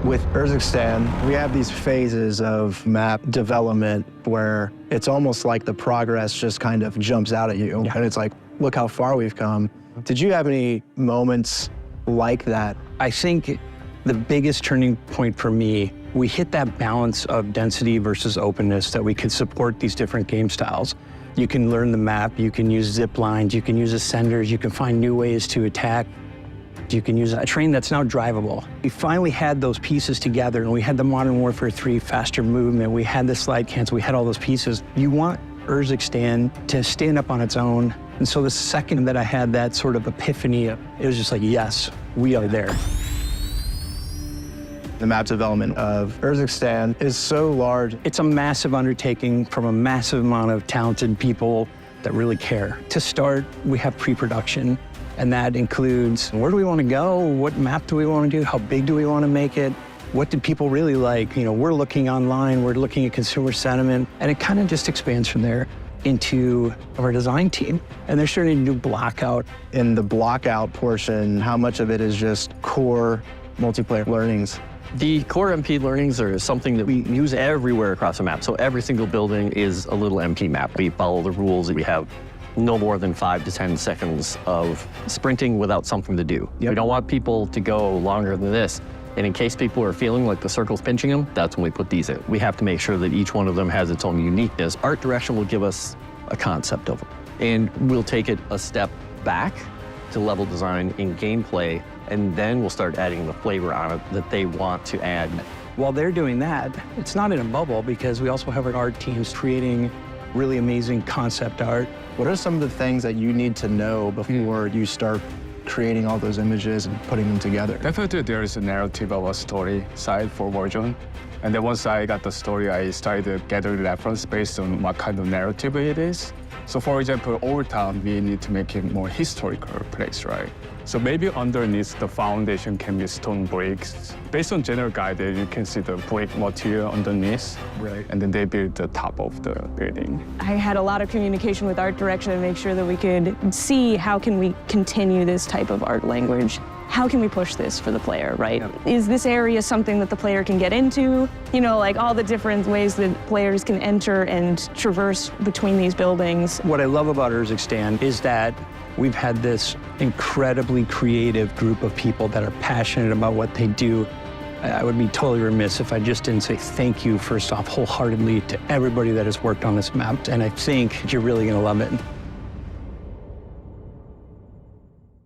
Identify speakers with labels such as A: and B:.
A: With Urziquistão, we have these phases of map development where it's almost like the progress just kind of jumps out at you. And it's like, look how far we've come. Did you have any moments like that?
B: I think the biggest turning point for me, we hit that balance of density versus openness that we could support these different game styles. You can learn the map, you can use zip lines, you can use ascenders, you can find new ways to attack. You can use a train that's now drivable. We finally had those pieces together, and we had the Modern Warfare 3 faster movement, we had the slide cancel, we had all those pieces. You want Urziquistão to stand up on its own. And so the second that I had that sort of epiphany, it was just like, yes, we are there.
A: The map development of Urziquistão is so large.
B: It's a massive undertaking from a massive amount of talented people that really care. To start, we have pre-production, and that includes where do we want to go, what map do we want to do, how big do we want to make it, what do people really like? You know, we're looking online, we're looking at consumer sentiment, and it kind of just expands from there into our design team. And they're starting to do blockout.
A: In the blockout portion, how much of it is just core multiplayer learnings?
C: The core MP learnings are something that we use everywhere across the map. So every single building is a little MP map. We follow the rules. We have no more than 5 to 10 seconds of sprinting without something to do. We don't want people to go longer than this. And in case people are feeling like the circle's pinching them, that's when we put these in. We have to make sure that each one of them has its own uniqueness. Art direction will give us a concept of it. And we'll take it a step back to level design in gameplay, and then we'll start adding the flavor on it that they want to add.
B: While they're doing that, it's not in a bubble because we also have our art teams creating really amazing concept art.
A: What are some of the things that you need to know before you start creating all those images and putting them together?
D: Definitely there is a narrative of a story side for WARZONE. And then once I got the story, I started to gather reference based on what kind of narrative it is. So for example, Old Town, we need to make it more historical place, right? So maybe underneath the foundation can be stone bricks. Based on general guidance, you can see the brick material underneath.
B: Right.
D: And then they build the top of the building.
E: I had a lot of communication with art direction to make sure that we could see how can we continue this type of art language. How can we push this for the player, right? Is this area something that the player can get into? You know, like all the different ways that players can enter and traverse between these buildings.
B: What I love about Urziquistão is that we've had this incredibly creative group of people that are passionate about what they do. I would be totally remiss if I just didn't say thank you, first off, wholeheartedly to everybody that has worked on this map. And I think you're really gonna love it.